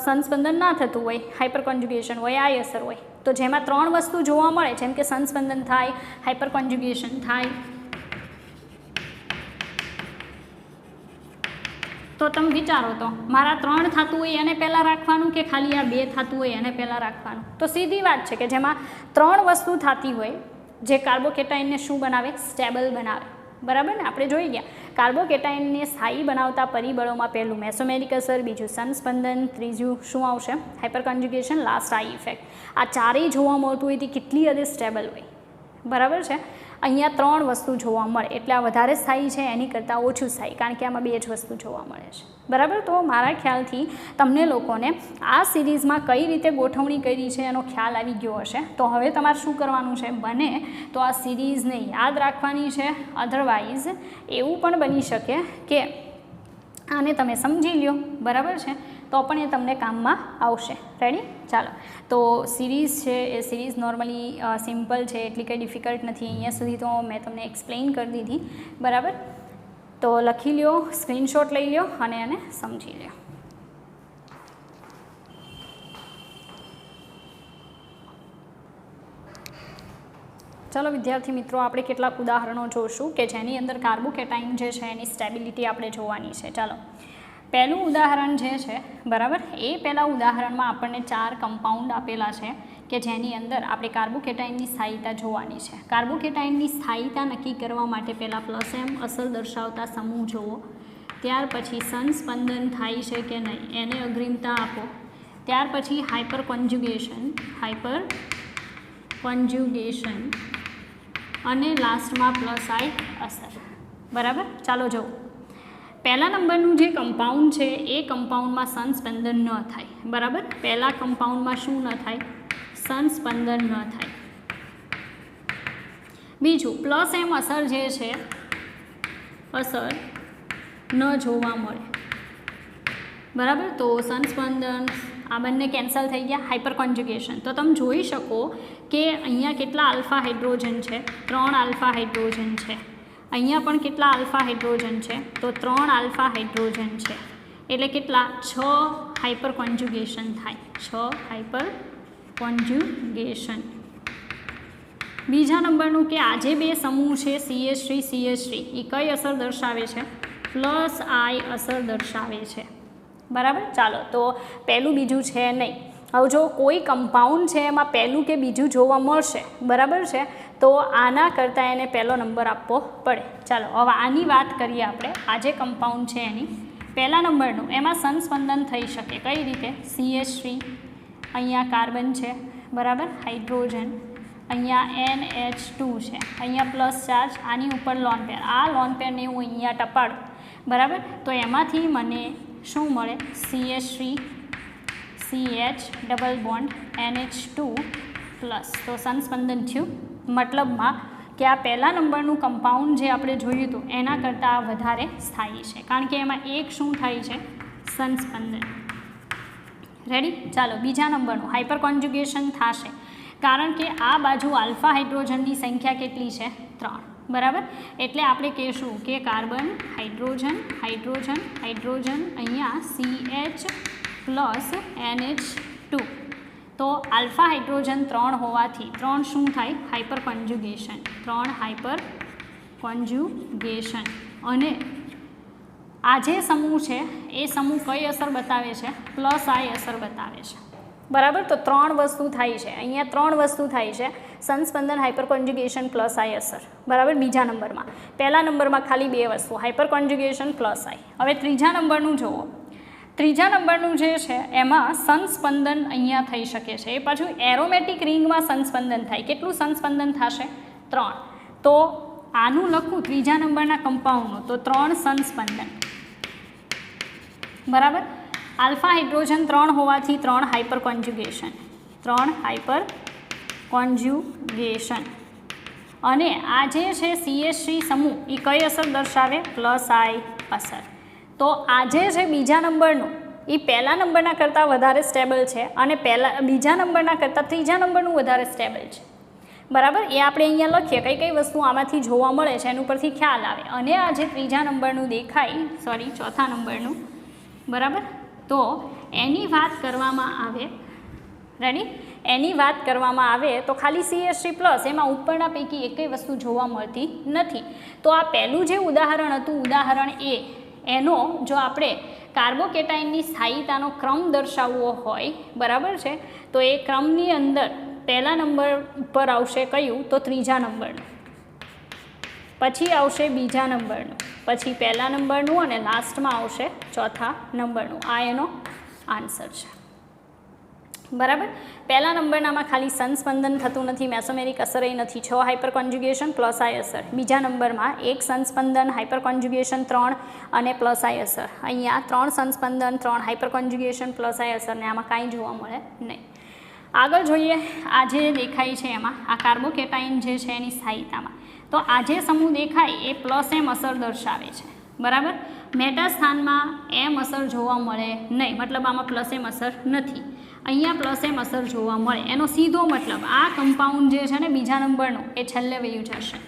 સંસ્પંદન ના થતું હોય, હાઇપર કોન્જ્યુગેશન હોય, આઈ અસર હોય. તો જેમાં 3 વસ્તુ જોવા મળે, જેમ કે સંસ્પંદન થાય, હાઇપર કોન્જ્યુગેશન થાય, તો તમે વિચારો તો મારા 3 થતું હોય એને પહેલાં રાખવાનું કે ખાલી આ 2 થતું હોય એને પહેલાં રાખવાનું? તો સીધી વાત છે કે જેમાં 3 વસ્તુ થતી હોય, જે કાર્બોકેટાઇનને શું બનાવે? સ્ટેબલ બનાવે. બરાબર ને? આપણે જોઈ ગયા કાર્બોકેટાઇનને સ્થાયી બનાવતા પરિબળોમાં પહેલું મેસોમેરિક અસર, બીજું સંસ્પંદન, ત્રીજું શું આવશે? હાઇપર કોન્જ્યુગેશન, લાસ્ટ આઈ ઇફેક્ટ. આ ચારેય જોવા મળતું હોય તે કેટલી હદે સ્ટેબલ હોય. બરાબર છે? અહીંયા 3 વસ્તુ જોવા મળે, એટલે આ વધારે સ્થાયી છે એની કરતાં ઓછું સ્થાયી, કારણ કે આમાં 2 જ વસ્તુ જોવા મળે છે. બરાબર? તો મારા ખ્યાલથી તમને લોકોને આ સિરીઝમાં કઈ રીતે ગોઠવણી કરી છે એનો ખ્યાલ આવી ગયો હશે. તો હવે તમારે શું કરવાનું છે? બને તો આ સિરીઝને યાદ રાખવાની છે. અધરવાઇઝ એવું પણ બની શકે કે આને તમે સમજી લ્યો, બરાબર છે, તો પણ એ તમને કામમાં આવશે. રેડી? ચાલો, તો સિરીઝ છે એ સિરીઝ નોર્મલી સિમ્પલ છે, એટલી કંઈ ડિફિકલ્ટ નથી. અહીંયા સુધી તો મેં તમને એક્સપ્લેન કરી દીધી. બરાબર? તો લખી લ્યો, સ્ક્રીનશોટ લઈ લ્યો અને એને સમજી લ્યો. ચલો વિદ્યાર્થી મિત્રો, આપણે કેટલાક ઉદાહરણો જોઈશું કે જેની અંદર કાર્બોકેટાઇન જે છે એની સ્ટેબિલિટી આપણે જોવાની છે. ચાલો, પહેલું ઉદાહરણ જે છે, બરાબર, એ પહેલાં ઉદાહરણમાં આપણને 4 કમ્પાઉન્ડ આપેલા છે કે જેની અંદર આપણે કાર્બોકેટાઇનની સ્થાયીતા જોવાની છે. કાર્બોકેટાઇનની સ્થાયીતા નક્કી કરવા માટે પહેલાં પ્લસ એમ અસર દર્શાવતા સમૂહ જુઓ, ત્યાર પછી સંસ્પંદન થાય છે કે નહીં એને અગ્રિમતા આપો, ત્યાર પછી હાઇપર કોન્જ્યુગેશન અને લાસ્ટમાં પ્લસ આઈ અસર. બરાબર? ચાલો જુઓ. પહેલા નંબરનું જે કમ્પાઉન્ડ છે એ કમ્પાઉન્ડમાં સંસ્પંદન ન થાય. બરાબર? પહેલા કમ્પાઉન્ડમાં શું ન થાય? સંસ્પંદન ન થાય. બીજું, પ્લસ એમ અસર જે છે અસર ન જોવા મળે. બરાબર? તો સંસ્પંદન આ બંને કેન્સલ થઈ ગયા. હાઇપર કોન્જ્યુગેશન, તો તમે જોઈ શકો કે અહીંયા કેટલા આલ્ફા હાઇડ્રોજન છે? 3 આલ્ફા હાઇડ્રોજન છે. અહીંયા પણ કેટલા આલ્ફા હાઇડ્રોજન છે? તો 3 આલ્ફા હાઇડ્રોજન છે. એટલે કેટલા? 6 હાઇપર કોન્જ્યુગેશન થાય. 6 હાઇપર કોન્જ્યુગેશન. બીજા નંબરનું કે આ જે 2 સમૂહ છે CH3 એ કઈ અસર દર્શાવે છે? પ્લસ આઈ અસર દર્શાવે છે. બરાબર? ચાલો, તો પહેલું બીજું છે નહીં. હવે જો કોઈ કમ્પાઉન્ડ છે એમાં પહેલું કે બીજું જોવા મળશે, બરાબર છે, તો આના કરતાં એને પહેલો નંબર આપવો પડે. ચાલો હવે આની વાત કરીએ આપણે. આ જે કમ્પાઉન્ડ છે એની પહેલા નંબરનું એમાં સંસ્પંદન થઈ શકે કઈ રીતે? CH3 અહીંયા કાર્બન છે બરાબર, હાઇડ્રોજન અહીંયા NH2 છે, અહીંયા પ્લસ ચાર્જ, આની ઉપર લોન પેર, આ લોન પેરને હું અહીંયા ટપાડું બરાબર, તો એમાંથી મને શું મળે? CH3 CH double bond NH2 plus, તો સંસ્પંદન થયું. મતલબમાં કે આ પહેલા નંબરનું કમ્પાઉન્ડ જે આપણે જોયું હતું એના કરતાં વધારે સ્થાયી છે, કારણ કે એમાં એક શું થાય છે? સંસ્પંદન. રેડી? ચાલો બીજા નંબરનું હાઇપર કોન્જ્યુગેશન થશે, કારણ કે આ બાજુ આલ્ફા હાઇડ્રોજનની સંખ્યા કેટલી છે? 3 બરાબર. એટલે આપણે કહીશું કે કાર્બન હાઇડ્રોજન હાઇડ્રોજન હાઇડ્રોજન અહીંયા CH પ્લસ NH2, તો આલ્ફા હાઇડ્રોજન 3 હોવાથી 3 શું થાય? Hyper conjugation, 3 hyper conjugation. અને આ જે સમૂહ છે એ સમૂહ કઈ અસર બતાવે છે? પ્લસ I અસર બતાવે છે બરાબર. તો 3 વસ્તુ થાય છે અહીંયા, 3 વસ્તુ થાય છે: સંસ્પંદન, હાઇપર કોન્જ્યુગેશન પ્લસ I અસર બરાબર. બીજા નંબરમાં, પહેલા નંબરમાં ખાલી 2 વસ્તુ, હાઇપર કોન્જ્યુગેશન પ્લસ I. હવે ત્રીજા નંબરનું જુઓ. ત્રીજા નંબરનું જે છે એમાં સંસ્પંદન અહીંયા થઈ શકે છે, એ પાછું એરોમેટિક રિંગમાં સંસ્પંદન થાય. કેટલું સંસ્પંદન થશે? 3. તો આનું લખું ત્રીજા નંબરના કમ્પાઉન્ડનું, તો 3 સંસ્પંદન બરાબર. આલ્ફા હાઇડ્રોજન 3 હોવાથી 3 હાઇપર કોન્જ્યુગેશન, 3 હાઇપર કોન્જ્યુગેશન. અને આ જે છે CH3 સમૂહ એ કઈ અસર દર્શાવે? પ્લસ I અસર. તો આજે છે બીજા નંબરનું એ પહેલા નંબરના કરતાં વધારે સ્ટેબલ છે, અને બીજા નંબરના કરતાં ત્રીજા નંબરનું વધારે સ્ટેબલ છે બરાબર. એ આપણે અહીંયા લખીએ કઈ કઈ વસ્તુ આમાંથી જોવા મળે છે એનું પરથી ખ્યાલ આવે. અને આ જે ત્રીજા નંબરનું દેખાય, સોરી ચોથા નંબરનું બરાબર, તો એની વાત કરવામાં આવે, રેડી, એની વાત કરવામાં આવે તો ખાલી CH3 પ્લસ, એમાં ઉપરના પૈકી એકેય વસ્તુ જોવા મળતી નથી. તો આ પહેલું જે ઉદાહરણ હતું, ઉદાહરણ A, એનો જો આપણે કાર્બોકેટાઇનની સ્થાયીતાનો ક્રમ દર્શાવવો હોય બરાબર છે, તો એ ક્રમની અંદર પહેલા નંબર ઉપર આવશે કયું? તો ત્રીજા નંબરનું, પછી આવશે બીજા નંબરનું, પછી પહેલા નંબરનું, અને લાસ્ટમાં આવશે ચોથા નંબરનું. આ એનો આન્સર છે બરાબર. પહેલા નંબરનામાં ખાલી સંસ્પંદન થતું નથી, મેસોમેરિક અસર એ નથી, 6 હાઇપર કોન્જ્યુગેશન પ્લસ I અસર. બીજા નંબરમાં 1 સંસ્પંદન, હાઇપર કોન્જ્યુગેશન 3 અને પ્લસ I અસર. અહીંયા 3 સંસ્પંદન, 3 હાઇપર કોન્જ્યુગેશન પ્લસ I અસર, ને આમાં કાંઈ જોવા મળે નહીં. આગળ જોઈએ, આ જે દેખાય છે એમાં આ કાર્બોકેટાઇન જે છે એની સ્થાયીતામાં, તો આ જે સમૂહ દેખાય એ પ્લસ M અસર દર્શાવે છે બરાબર. મેટા સ્થાનમાં M અસર જોવા મળે નહીં, મતલબ આમાં પ્લસ M અસર નથી. અહીંયા પ્લસ M અસર જોવા મળે, એનો સીધો મતલબ આ કમ્પાઉન્ડ જે છે ને બીજા નંબરનું એ છેલ્લે વયું જશે,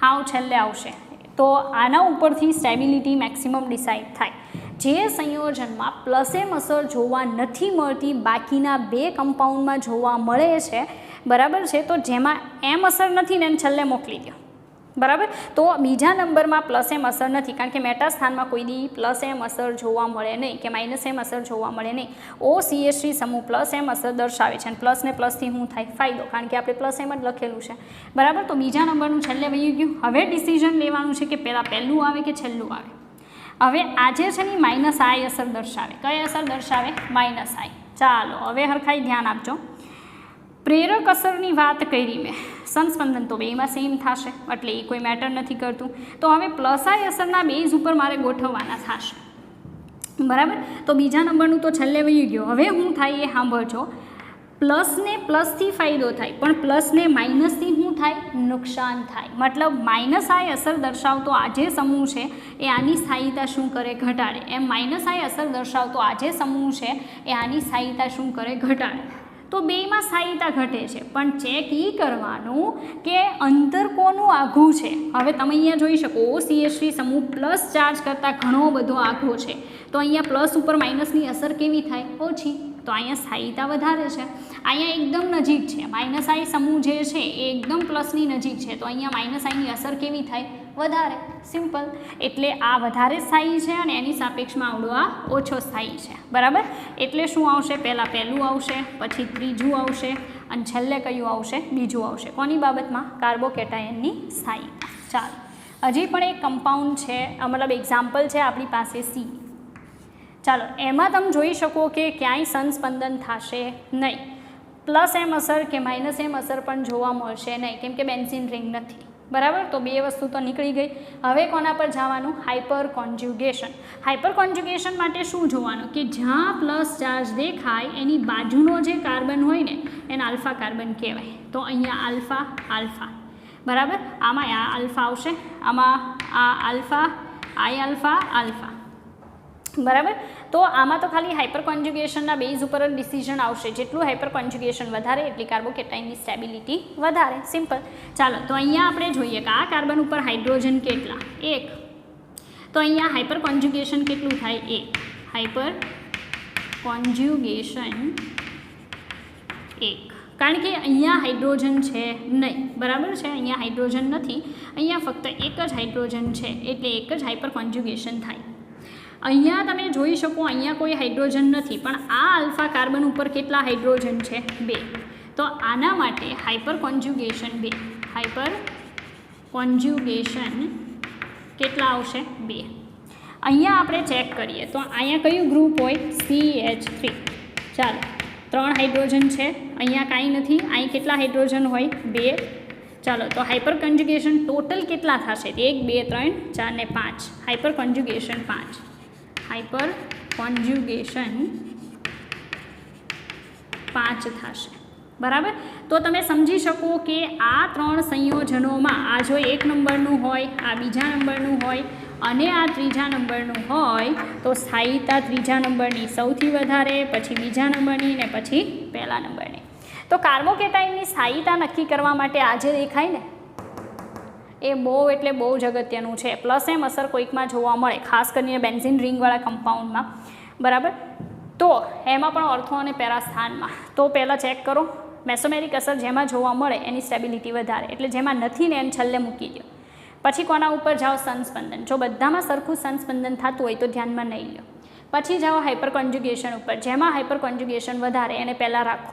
હાવ છેલ્લે આવશે. તો આના ઉપરથી સ્ટેબિલિટી મેક્સિમમ ડિસાઇડ થાય. જે સંયોજનમાં પ્લસ M અસર જોવા નથી મળતી, બાકીના 2 કમ્પાઉન્ડમાં જોવા મળે છે બરાબર છે, તો જેમાં M અસર નથી ને એને છેલ્લે મોકલી દો બરાબર. તો બીજા નંબરમાં પ્લસ M અસર નથી, કારણ કે મેટા સ્થાનમાં કોઈ દી પ્લસ M અસર જોવા મળે નહીં કે માઇનસ M અસર જોવા મળે નહીં. OCH3 સમૂહ પ્લસ M અસર દર્શાવે છે, અને પ્લસ ને પ્લસથી શું થાય? ફાયદો, કારણ કે આપણે પ્લસ M જ લખેલું છે બરાબર. તો બીજા નંબરનું છેલ્લે વહી ગયું. હવે ડિસિઝન લેવાનું છે કે પહેલું આવે કે છેલ્લું આવે. હવે આજે છે ને માઇનસ I અસર દર્શાવે. કઈ અસર દર્શાવે? Minus I. ચાલો હવે હરખાઈ ધ્યાન આપજો. પ્રેરક અસરની વાત કરી મેં, સંસ્પંદન તો બેમાં સેમ થશે એટલે એ કોઈ મેટર નથી કરતું. તો હવે પ્લસ I અસરના બેઝ ઉપર મારે ગોઠવવાના થશે બરાબર. તો બીજા નંબરનું તો છેલ્લે વહી ગયો. હવે શું થાય એ સાંભળજો. પ્લસને પ્લસથી ફાયદો થાય, પણ પ્લસને માઇનસથી શું થાય? નુકસાન થાય. મતલબ માઇનસ I અસર દર્શાવતો આ જે સમૂહ છે એ આની સ્થાયીતા શું કરે? ઘટાડે. એમ માઇનસ I અસર દર્શાવતો આ જે સમૂહ છે એ આની સ્થાયીતા શું કરે? ઘટાડે. તો બેમાં સ્થાયીતા ઘટે છે, પણ ચેક એ કરવાનું કે અંતર કોનું આઘું છે. હવે તમે અહીંયા જોઈ શકો OCH3 સમૂહ પ્લસ ચાર્જ કરતાં ઘણો બધો આઘો છે, તો અહીંયા પ્લસ ઉપર માઇનસની અસર કેવી થાય? ઓછી. તો અહીંયા સ્થાયીતા વધારે છે, અહીંયા એકદમ નજીક છે. માઇનસ I સમૂહ જે છે એ એકદમ પ્લસની નજીક છે, તો અહીંયા માઇનસ Iની અસર કેવી થાય? વધારે. સિમ્પલ. એટલે આ વધારે સ્થાયી છે અને એની સાપેક્ષમાં આવડો આ ઓછો સ્થાયી છે બરાબર. એટલે શું આવશે? પહેલું આવશે, પછી ત્રીજું આવશે, અને છેલ્લે કયું આવશે? બીજું આવશે. કોની બાબતમાં? કાર્બોકેટાયનની સ્થાયીતા. ચાલો હજી પણ એક કમ્પાઉન્ડ છે, મતલબ એક્ઝામ્પલ છે આપણી પાસે સી. ચાલો એમાં તમે જોઈ શકો કે ક્યાંય સંસ્પંદન થશે નહીં, પ્લસ એમ અસર કે માઇનસ એમ અસર પણ જોવા મળશે નહીં, કેમ કે બેન્ઝીન રિંગ નથી. બરાબર, તો બે વસ્તુ તો નીકળી ગઈ. હવે કોના પર જવાનું? Hyper conjugation. હાઇપર કોન્જ્યુગેશન માટે શું જોવાનું કે જ્યાં પ્લસ ચાર્જ દેખાય એની બાજુનો જે કાર્બન હોય ને એને આલ્ફા કાર્બન કહેવાય. તો અહીંયા આલ્ફા આલ્ફા, બરાબર, આમાં આ આલ્ફા આવશે, આમાં આ આલ્ફા, આ આલ્ફા આલ્ફા, બરાબર. તો આમાં તો ખાલી હાઇપર કોન્જ્યુગેશનના બેઝ ઉપર જ ડિસિઝન આવશે. જેટલું હાઇપર કોન્જ્યુગેશન વધારે એટલી કાર્બોકેટાઇનની સ્ટેબિલિટી વધારે. સિમ્પલ. ચાલો તો અહીંયા આપણે જોઈએ કે આ કાર્બન ઉપર હાઇડ્રોજન કેટલા? 1. તો અહીંયા હાઇપર કોન્જ્યુગેશન કેટલું થાય? 1. હાઇપર કોન્જ્યુગેશન 1, કારણ કે અહીંયા હાઇડ્રોજન છે નહીં. બરાબર છે, અહીંયા હાઇડ્રોજન નથી, અહીંયા ફક્ત એક જ હાઇડ્રોજન છે, એટલે એક જ હાઇપર કોન્જ્યુગેશન થાય. અહીંયા તમે જોઈ શકો અહીંયા કોઈ હાઇડ્રોજન નથી, પણ આ આલ્ફા કાર્બન ઉપર કેટલા હાઇડ્રોજન છે? 2. તો આના માટે હાઇપર કોન્જ્યુગેશન 2. હાઇપર કોન્જ્યુગેશન કેટલા આવશે? 2. અહીંયા આપણે ચેક કરીએ તો અહીંયા કયું ગ્રુપ હોય? CH3. ચાલો 3 હાઇડ્રોજન છે, અહીંયા કાંઈ નથી. અહીં કેટલા હાઇડ્રોજન હોય? 2. ચાલો તો હાઇપર કોન્જ્યુગેશન ટોટલ કેટલા થશે? 1 2 3 4 ને 5. Hyper conjugation 5. હાઇપર કોન્જ્યુગેશન 5 થશે. બરાબર, તો તમે સમજી શકો કે આ 3 સંયોજનોમાં આ જો 1 નંબરનું હોય, આ બીજા નંબરનું હોય અને આ ત્રીજા નંબરનું હોય, તો સ્થાયીતા ત્રીજા નંબરની સૌથી વધારે, પછી બીજા નંબરની ને પછી પહેલા નંબરની. તો કાર્બોકેટાઇનની સ્થાયીતા નક્કી કરવા માટે આ જે દેખાય ને એ બહુ એટલે બહુ જ અગત્યનું છે. પ્લસ એમ અસર કોઈકમાં જોવા મળે, ખાસ કરીને બેન્ઝીન રિંગવાળા કમ્પાઉન્ડમાં. બરાબર, તો એમાં પણ ઓર્થો અને પેરા સ્થાનમાં. તો પહેલાં ચેક કરો, મેસોમેરિક અસર જેમાં જોવા મળે એની સ્ટેબિલિટી વધારે, એટલે જેમાં નથી ને એને છેલ્લે મૂકી દો. પછી કોના ઉપર જાઓ? સંસ્પંદન. જો બધામાં સરખું સંસ્પંદન થતું હોય તો ધ્યાનમાં નહીં લો. પછી જાઓ હાઇપર કોન્જ્યુગેશન ઉપર, જેમાં હાઇપર કોન્જ્યુગેશન વધારે એને પહેલાં રાખો.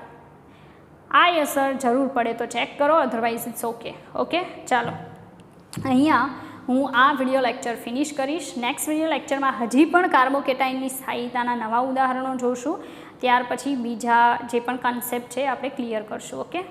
આ અસર જરૂર પડે તો ચેક કરો, અધરવાઇઝ ઇટ્સ ઓકે. ઓકે, ચાલો અહીંયા હું આ વિડીયો લેક્ચર ફિનિશ કરીશ. નેક્સ્ટ વિડીયો લેક્ચરમાં હજી પણ કાર્બોકેટાઇનની સ્થાયીતાના નવા ઉદાહરણો જોઈશું. ત્યાર પછી બીજા જે પણ કન્સેપ્ટ છે આપણે ક્લિયર કરશું. ઓકે.